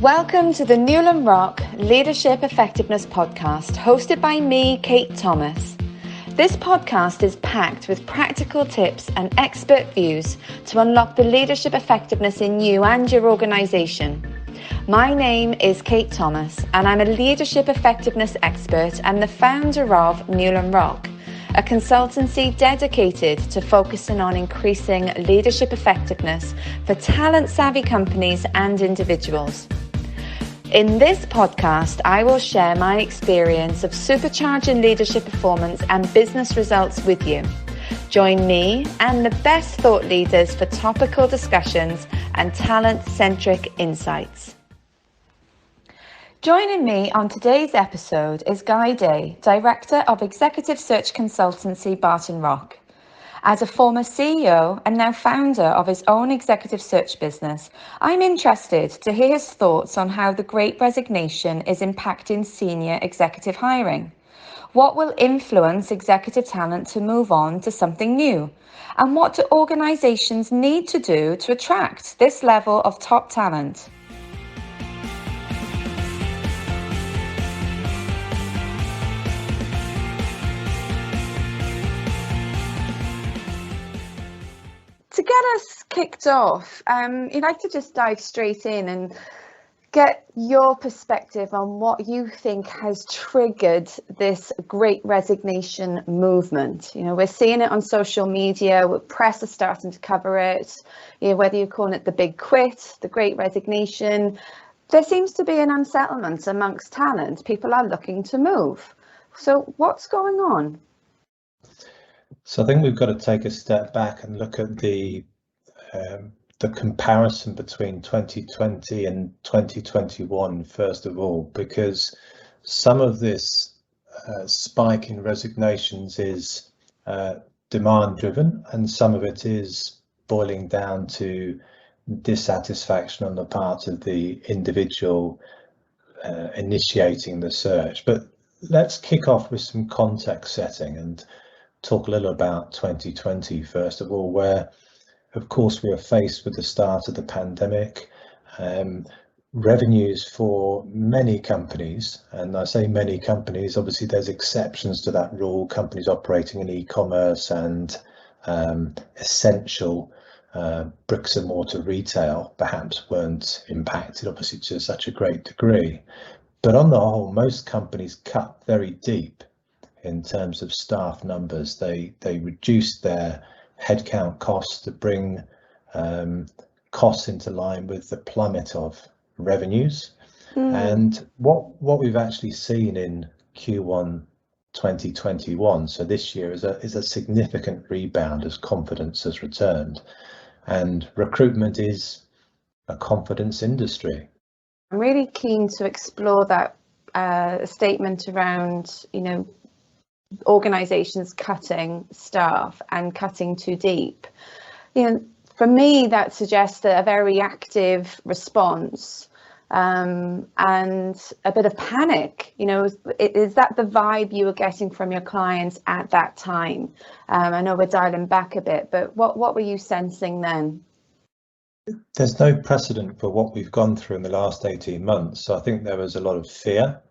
Welcome to the Newland Rock Leadership Effectiveness Podcast, hosted by me, Kate Thomas. This podcast is packed with practical tips and expert views to unlock the leadership effectiveness in you and your organisation. My name is Kate Thomas, and I'm a leadership effectiveness expert and the founder of Newland Rock, a consultancy dedicated to focusing on increasing leadership effectiveness for talent-savvy companies and individuals. In this podcast, I will share my experience of supercharging leadership performance and business results with you. Join me and the best thought leaders for topical discussions and talent-centric insights. Joining me on today's episode is Guy Day, Director of Executive Search Consultancy Barton Rock. As a former CEO and now founder of his own executive search business, I'm interested to hear his thoughts on how the Great Resignation is impacting senior executive hiring. What will influence executive talent to move on to something new? And what do organisations need to do to attract this level of top talent? To get us kicked off, I'd like to just dive straight in and get your perspective on what you think has triggered this Great Resignation movement. We're seeing it on social media, press are starting to cover it, whether you're calling it the big quit, the Great Resignation. There seems to be an unsettlement amongst talent. People are looking to move. So what's going on? So I think we've got to take a step back and look at the comparison between 2020 and 2021 first of all, because some of this spike in resignations is demand driven and some of it is boiling down to dissatisfaction on the part of the individual initiating the search. But let's kick off with some context setting and talk a little about 2020 first of all, where of course we were faced with the start of the pandemic. Revenues for many companies, and I say many companies, obviously there's exceptions to that rule, companies operating in e-commerce and essential bricks and mortar retail perhaps weren't impacted obviously to such a great degree, but on the whole most companies cut very deep in terms of staff numbers. They reduced their headcount costs to bring costs into line with the plummet of revenues. And what we've actually seen in Q1 2021, so this year, is a significant rebound as confidence has returned, and recruitment is a confidence industry. I'm really keen to explore that statement around, organisations cutting staff and cutting too deep. For me, that suggests a very reactive response and a bit of panic. Is that the vibe you were getting from your clients at that time? I know we're dialing back a bit, but what were you sensing then? There's no precedent for what we've gone through in the last 18 months. So I think there was a lot of fear.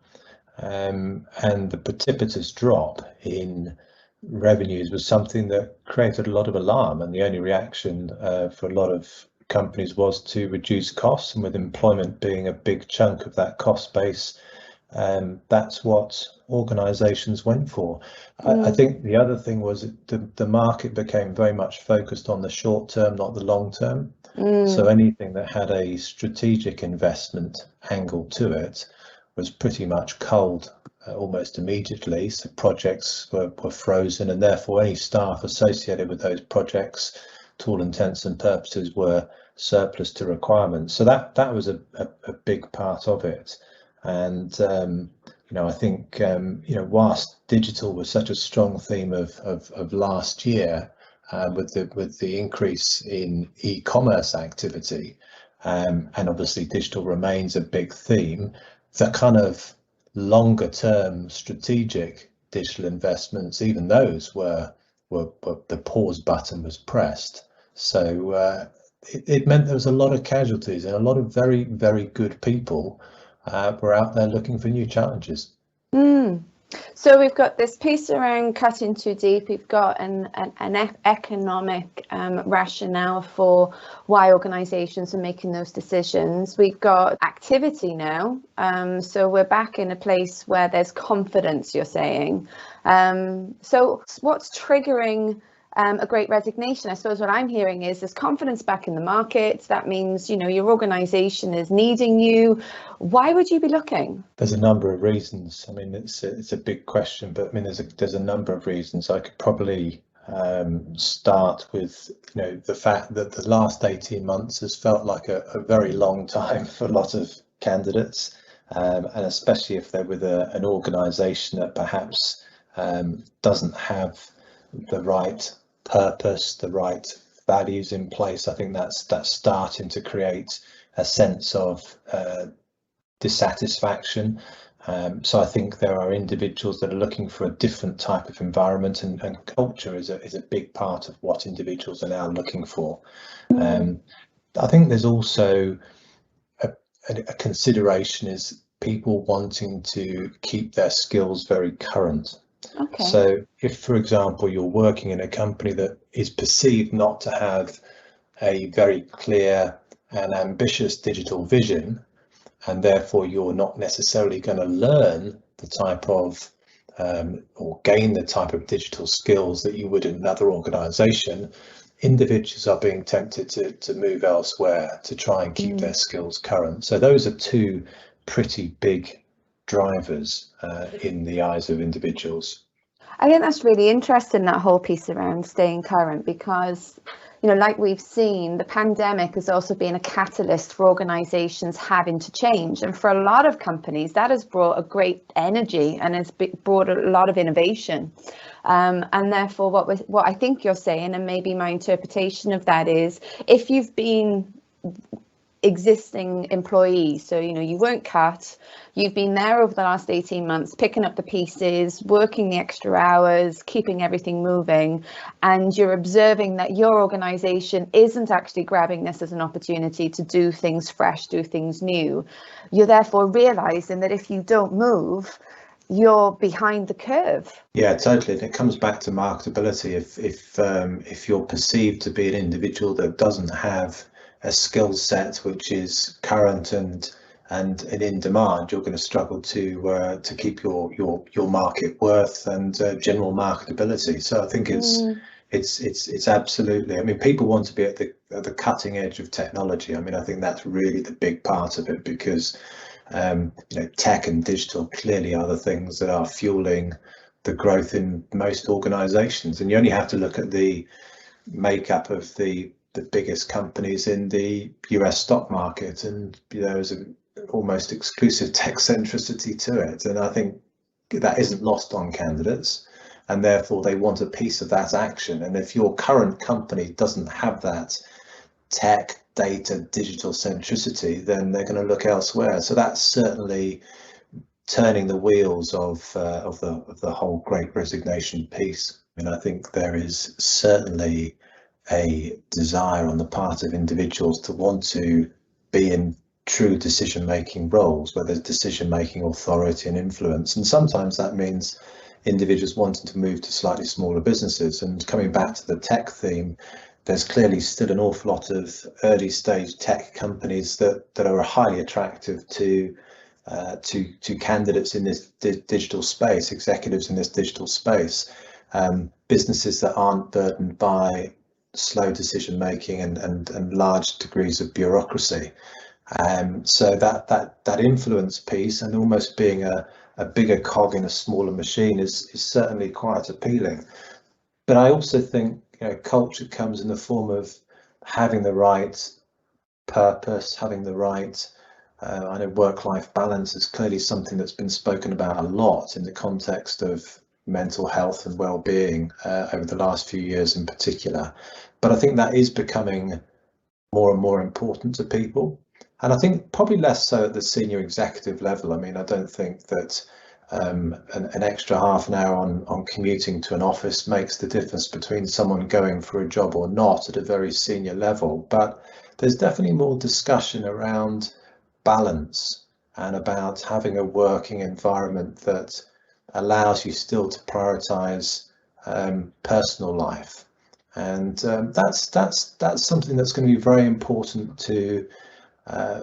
And the precipitous drop in revenues was something that created a lot of alarm, and the only reaction for a lot of companies was to reduce costs, and with employment being a big chunk of that cost base, that's what organisations went for. I think the other thing was the market became very much focused on the short term, not the long term. So anything that had a strategic investment angle to it was pretty much cold almost immediately. So projects were frozen, and therefore any staff associated with those projects, to all intents and purposes, were surplus to requirements. So that was a big part of it. And I think whilst digital was such a strong theme of last year, with the increase in e-commerce activity, and obviously digital remains a big theme, the kind of longer term strategic digital investments, even those were the pause button was pressed. So it meant there was a lot of casualties, and a lot of very, very good people were out there looking for new challenges. Mm. So we've got this piece around cutting too deep. We've got an economic rationale for why organisations are making those decisions. We've got activity now. So we're back in a place where there's confidence, you're saying. So what's triggering a great resignation? I suppose what I'm hearing is there's confidence back in the market. That means, you know, your organisation is needing you. Why would you be looking? There's a number of reasons. I mean, it's a big question, but I mean, there's a number of reasons. I could probably start with, you know, the fact that the last 18 months has felt like a very long time for a lot of candidates, and especially if they're with an organisation that perhaps doesn't have the right purpose, the right values in place. I think that's starting to create a sense of dissatisfaction. So I think there are individuals that are looking for a different type of environment, and culture is a big part of what individuals are now looking for. I think there's also a consideration is people wanting to keep their skills very current. Okay. So if, for example, you're working in a company that is perceived not to have a very clear and ambitious digital vision, and therefore you're not necessarily going to learn the type of or gain the type of digital skills that you would in another organization, individuals are being tempted to move elsewhere to try and keep their skills current. So those are two pretty big drivers in the eyes of individuals. I think that's really interesting, that whole piece around staying current, because, you know, like we've seen, the pandemic has also been a catalyst for organizations having to change. And for a lot of companies, that has brought a great energy and has brought a lot of innovation. And therefore, what I think you're saying, and maybe my interpretation of that is, if you've been existing employees, so you know you weren't cut, you've been there over the last 18 months picking up the pieces, working the extra hours, keeping everything moving, and you're observing that your organization isn't actually grabbing this as an opportunity to do things fresh, do things new, you're therefore realizing that if you don't move, you're behind the curve. Yeah, totally. And it comes back to marketability. If you're perceived to be an individual that doesn't have a skill set which is current and in demand, you're going to struggle to keep your market worth and general marketability. So I think it's absolutely. I mean, people want to be at the cutting edge of technology. I mean, I think that's really the big part of it, because you know, tech and digital clearly are the things that are fueling the growth in most organizations. And you only have to look at the makeup of the biggest companies in the US stock market, and you know, there's an almost exclusive tech centricity to it. And I think that isn't lost on candidates, and therefore they want a piece of that action. And if your current company doesn't have that tech, data, digital centricity, then they're going to look elsewhere. So that's certainly turning the wheels of the whole Great Resignation piece. I mean, I think there is certainly a desire on the part of individuals to want to be in true decision-making roles where there's decision-making authority and influence. And sometimes that means individuals wanting to move to slightly smaller businesses. And coming back to the tech theme, there's clearly still an awful lot of early stage tech companies that are highly attractive to candidates in this digital space, executives in this digital space, businesses that aren't burdened by slow decision making and large degrees of bureaucracy. So that influence piece, and almost being a bigger cog in a smaller machine, is certainly quite appealing. But I also think, you know, culture comes in the form of having the right purpose, having the right I know work-life balance is clearly something that's been spoken about a lot in the context of mental health and well-being over the last few years in particular. But I think that is becoming more and more important to people. And I think probably less so at the senior executive level. I mean, I don't think that an extra half an hour on commuting to an office makes the difference between someone going for a job or not at a very senior level. But there's definitely more discussion around balance and about having a working environment that allows you still to prioritize personal life. And that's something that's going to be very important to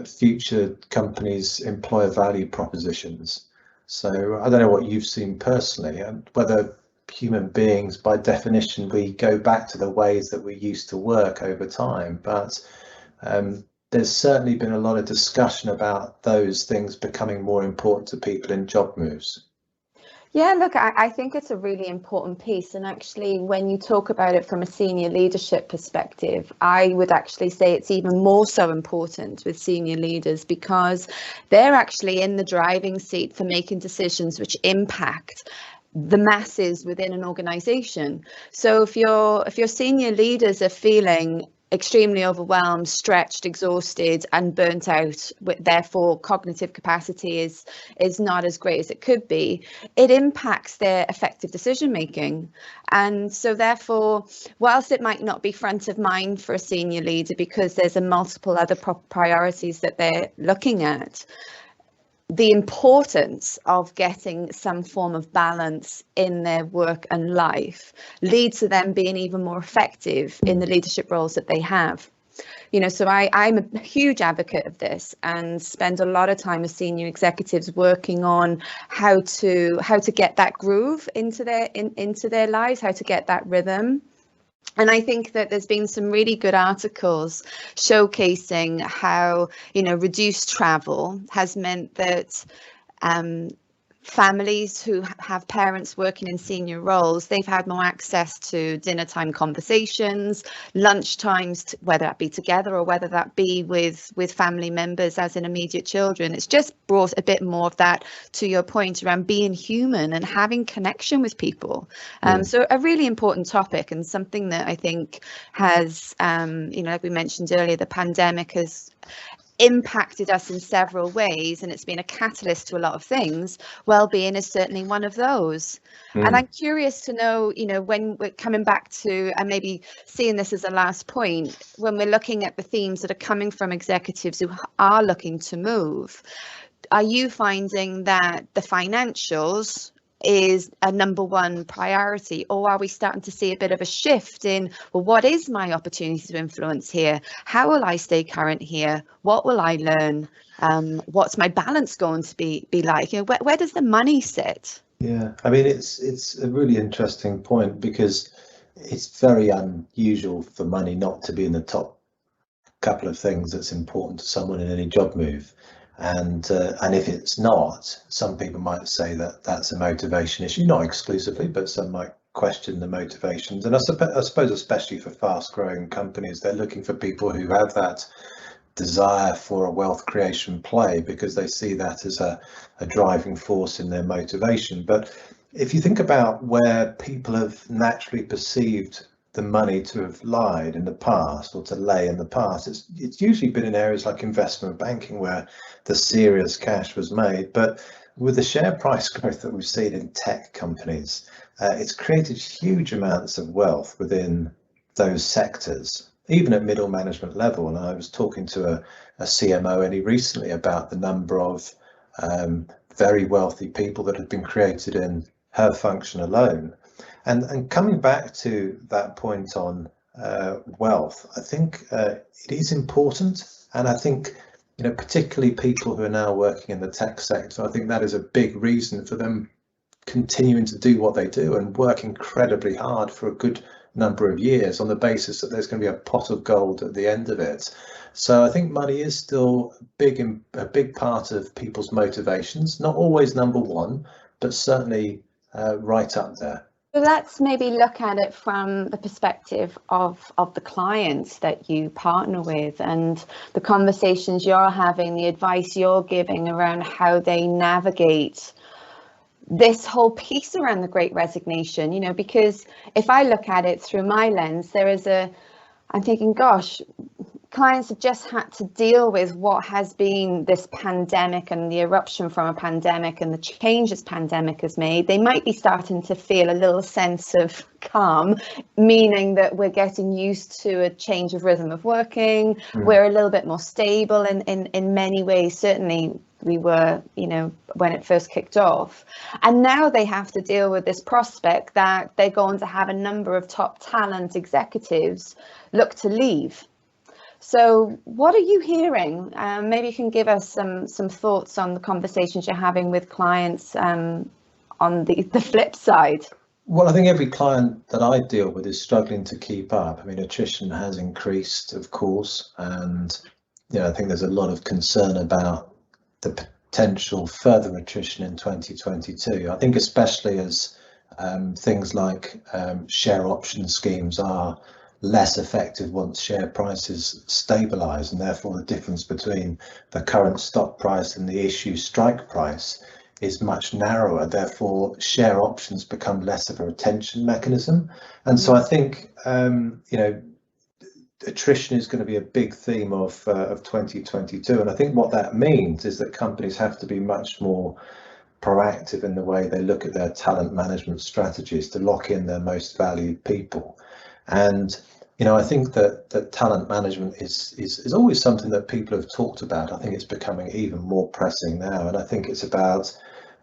future companies' employer value propositions. So I don't know what you've seen personally, and whether human beings, by definition, we go back to the ways that we used to work over time, but there's certainly been a lot of discussion about those things becoming more important to people in job moves. Yeah, look, I think it's a really important piece. And actually, when you talk about it from a senior leadership perspective, I would actually say it's even more so important with senior leaders, because they're actually in the driving seat for making decisions which impact the masses within an organization. So if your senior leaders are feeling extremely overwhelmed, stretched, exhausted, and burnt out, therefore cognitive capacity is not as great as it could be, it impacts their effective decision making. And so therefore, whilst it might not be front of mind for a senior leader because there's a multiple other priorities that they're looking at, the importance of getting some form of balance in their work and life leads to them being even more effective in the leadership roles that they have. You know, so I'm a huge advocate of this and spend a lot of time with senior executives working on how to get that groove into their lives, how to get that rhythm. And I think that there's been some really good articles showcasing how, you know, reduced travel has meant that families who have parents working in senior roles, they've had more access to dinner time conversations, lunch times, whether that be together or whether that be with family members as in immediate children. It's just brought a bit more of that, to your point, around being human and having connection with people. So a really important topic, and something that I think has, you know, like we mentioned earlier, the pandemic has impacted us in several ways, and it's been a catalyst to a lot of things. Well-being is certainly one of those. And I'm curious to know, you know, when we're coming back to, and maybe seeing this as a last point, when we're looking at the themes that are coming from executives who are looking to move, are you finding that the financials is a number one priority, or are we starting to see a bit of a shift in, well, what is my opportunity to influence here? How will I stay current here? What will I learn? What's my balance going to be like? You know, where does the money sit? Yeah, I mean, it's a really interesting point, because it's very unusual for money not to be in the top couple of things that's important to someone in any job move. And if it's not, some people might say that that's a motivation issue, not exclusively, but some might question the motivations. And I suppose especially for fast growing companies, they're looking for people who have that desire for a wealth creation play, because they see that as a driving force in their motivation. But if you think about where people have naturally perceived the money to have lied in the past, or to lay in the past, it's usually been in areas like investment banking, where the serious cash was made. But with the share price growth that we've seen in tech companies, it's created huge amounts of wealth within those sectors, even at middle management level. And I was talking to a CMO only recently about the number of very wealthy people that have been created in her function alone. And coming back to that point on wealth, I think it is important. And I think, you know, particularly people who are now working in the tech sector, I think that is a big reason for them continuing to do what they do and work incredibly hard for a good number of years, on the basis that there's going to be a pot of gold at the end of it. So I think money is still a big part of people's motivations, not always number one, but certainly right up there. So let's maybe look at it from the perspective of the clients that you partner with, and the conversations you're having, the advice you're giving around how they navigate this whole piece around the Great Resignation. You know, because if I look at it through my lens, I'm thinking, gosh, clients have just had to deal with what has been this pandemic and the eruption from a pandemic and the changes pandemic has made, they might be starting to feel a little sense of calm, meaning that we're getting used to a change of rhythm of working. We're a little bit more stable in many ways. Certainly we were, when it first kicked off. And now they have to deal with this prospect that they're going to have a number of top talent executives look to leave. So what are you hearing? Maybe you can give us some thoughts on the conversations you're having with clients on the flip side. Well, I think every client that I deal with is struggling to keep up. I mean, attrition has increased, of course, and I think there's a lot of concern about the potential further attrition in 2022. I think especially as things like share option schemes are less effective once share prices stabilise, and therefore the difference between the current stock price and the issue strike price is much narrower. Therefore, share options become less of a retention mechanism. And so I think attrition is going to be a big theme of 2022. And I think what that means is that companies have to be much more proactive in the way they look at their talent management strategies to lock in their most valued people. And I think that talent management is always something that people have talked about. I think it's becoming even more pressing now, and I think it's about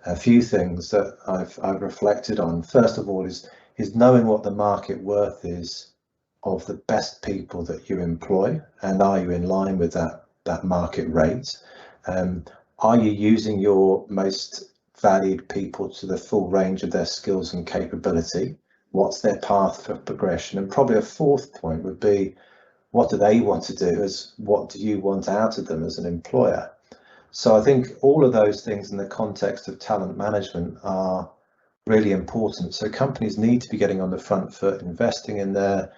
a few things that I've reflected on. First of all, is knowing what the market worth is of the best people that you employ, and are you in line with that market rate? Are you using your most valued people to the full range of their skills and capability? What's their path for progression? And probably a fourth point would be, what do they want to do? What do you want out of them as an employer? So I think all of those things in the context of talent management are really important. So companies need to be getting on the front foot, investing in their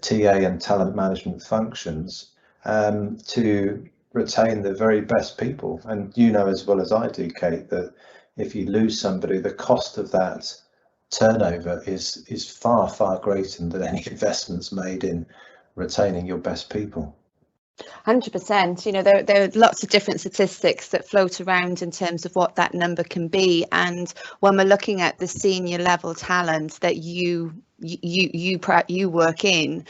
TA and talent management functions to retain the very best people. And as well as I do, Kate, that if you lose somebody, the cost of that turnover is far, far greater than any investments made in retaining your best people. 100%. There are lots of different statistics that float around in terms of what that number can be. And when we're looking at the senior level talent that you work in,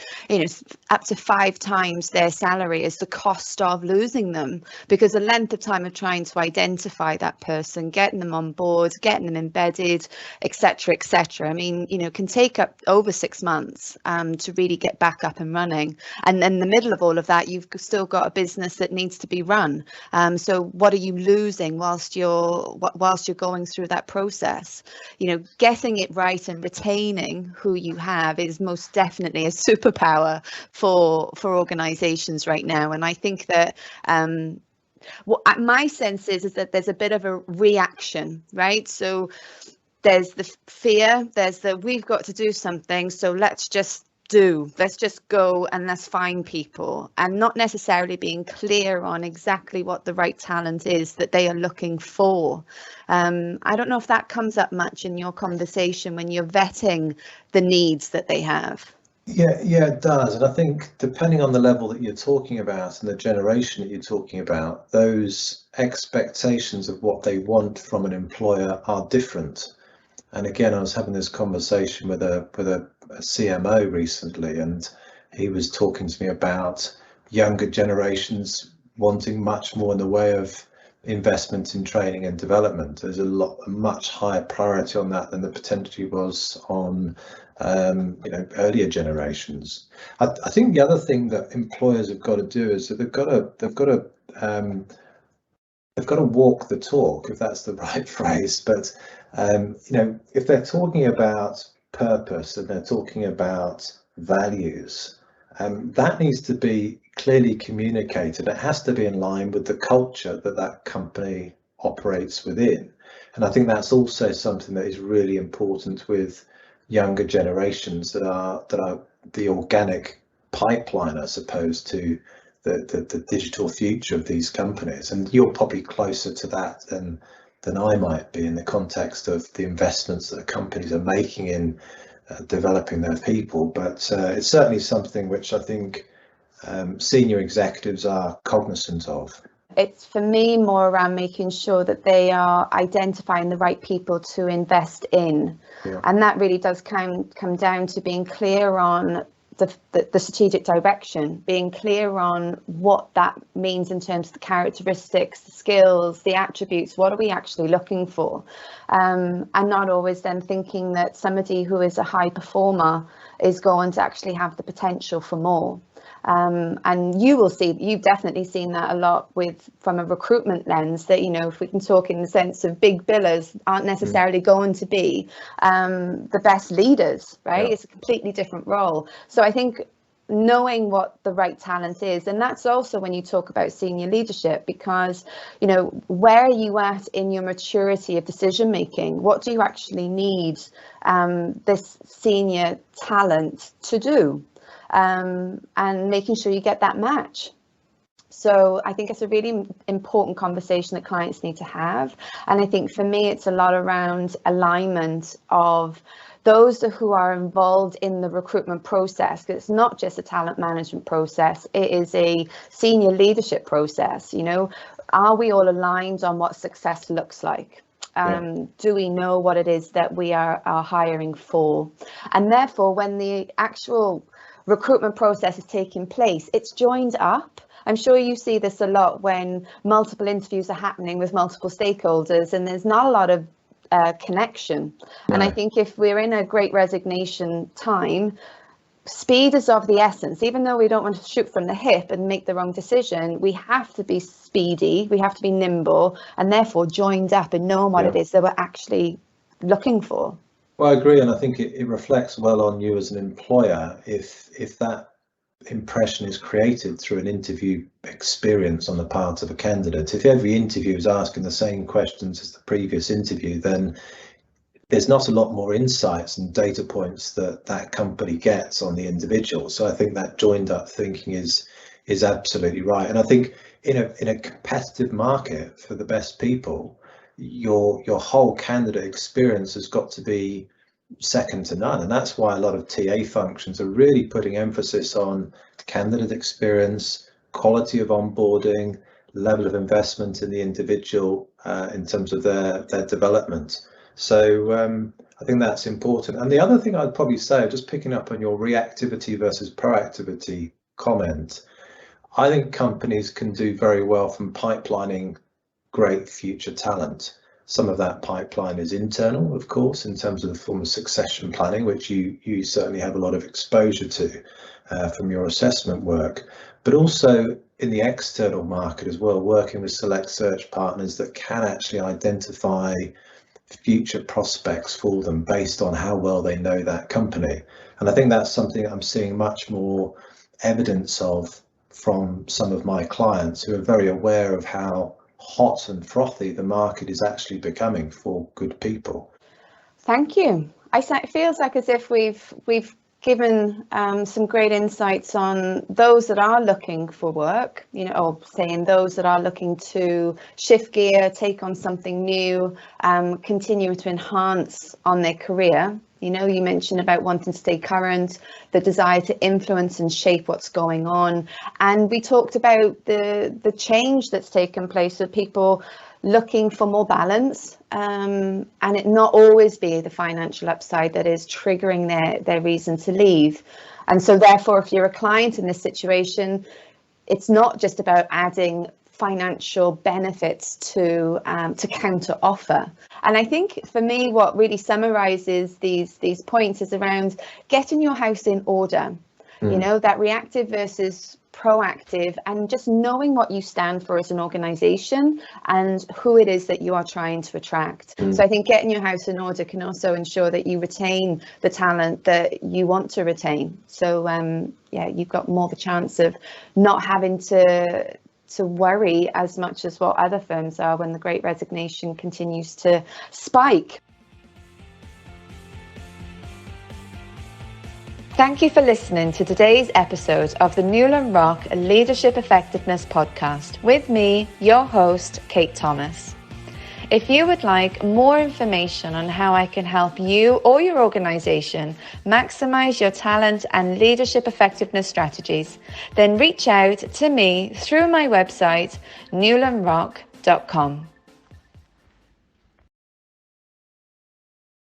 up to 5 times their salary is the cost of losing them, because the length of time of trying to identify that person, getting them on board, getting them embedded, etc. I mean, can take up over 6 months to really get back up and running. And then in the middle of all of that, you've still got a business that needs to be run. So what are you losing whilst you're going through that process? Getting it right and retaining who you have is most definitely a superpower for organizations right now. And I think that my sense is that there's a bit of a reaction, right? So there's the fear, there's the we've got to do something, so let's just go and let's find people, and not necessarily being clear on exactly what the right talent is that they are looking for. I don't know if that comes up much in your conversation when you're vetting the needs that they have. Yeah, it does. And I think depending on the level that you're talking about and the generation that you're talking about, those expectations of what they want from an employer are different. And again, I was having this conversation with a CMO recently, and he was talking to me about younger generations wanting much more in the way of investment in training and development. There's a much higher priority on that than there potentially was on earlier generations. I think the other thing that employers have got to do is that they've got to walk the talk, if that's the right phrase. But if they're talking about purpose and they're talking about values, that needs to be clearly communicated. It has to be in line with the culture that company operates within. And I think that's also something that is really important with younger generations that are the organic pipeline, I suppose, to the digital future of these companies. And you're probably closer to that than I might be in the context of the investments that companies are making in developing their people. But it's certainly something which I think senior executives are cognizant of? It's for me more around making sure that they are identifying the right people to invest in. Yeah. And that really does come down to being clear on the strategic direction, being clear on what that means in terms of the characteristics, the skills, the attributes. What are we actually looking for? And not always then thinking that somebody who is a high performer is going to actually have the potential for more. And you've definitely seen that a lot from a recruitment lens, that, if we can talk in the sense of big billers aren't necessarily going to be the best leaders, right? Yeah. It's a completely different role. So I think knowing what the right talent is, and that's also when you talk about senior leadership, because, where are you at in your maturity of decision making? What do you actually need this senior talent to do? And making sure you get that match. So I think it's a really important conversation that clients need to have. And I think for me, it's a lot around alignment of those who are involved in the recruitment process. Because it's not just a talent management process, it is a senior leadership process. Are we all aligned on what success looks like? Do we know what it is that we are hiring for? And therefore, when the actual recruitment process is taking place, it's joined up. I'm sure you see this a lot when multiple interviews are happening with multiple stakeholders and there's not a lot of connection. Right. And I think if we're in a great resignation time, speed is of the essence. Even though we don't want to shoot from the hip and make the wrong decision, we have to be speedy, we have to be nimble, and therefore joined up and knowing what it is that we're actually looking for. Well, I agree, and I think it reflects well on you as an employer if that impression is created through an interview experience on the part of a candidate. If every interview is asking the same questions as the previous interview, then there's not a lot more insights and data points that company gets on the individual. So I think that joined up thinking is absolutely right. And I think in a competitive market for the best people, your whole candidate experience has got to be second to none, and that's why a lot of TA functions are really putting emphasis on candidate experience, quality of onboarding, level of investment in the individual in terms of their development. So I think that's important. And the other thing I'd probably say, just picking up on your reactivity versus proactivity comment, I think companies can do very well from pipelining great future talent. Some of that pipeline is internal, of course, in terms of the form of succession planning, which you certainly have a lot of exposure to from your assessment work, but also in the external market as well, working with select search partners that can actually identify future prospects for them based on how well they know that company. And I think that's something I'm seeing much more evidence of from some of my clients who are very aware of how hot and frothy the market is actually becoming for good people. Thank you. It feels like as if we've given some great insights on those that are looking for work, or saying those that are looking to shift gear, take on something new, continue to enhance on their career. You mentioned about wanting to stay current, the desire to influence and shape what's going on. And we talked about the change that's taken place with people looking for more balance, and it not always be the financial upside that is triggering their reason to leave. And so therefore, if you're a client in this situation, it's not just about adding financial benefits to counter offer. And I think for me, what really summarizes these points is around getting your house in order, that reactive versus proactive, and just knowing what you stand for as an organization and who it is that you are trying to attract. So I think getting your house in order can also ensure that you retain the talent that you want to retain. So you've got more of a chance of not having to worry as much as what other firms are when the Great Resignation continues to spike. Thank you for listening to today's episode of the Newland Rock Leadership Effectiveness Podcast with me, your host, Kate Thomas. If you would like more information on how I can help you or your organization maximize your talent and leadership effectiveness strategies, then reach out to me through my website, newlandrock.com.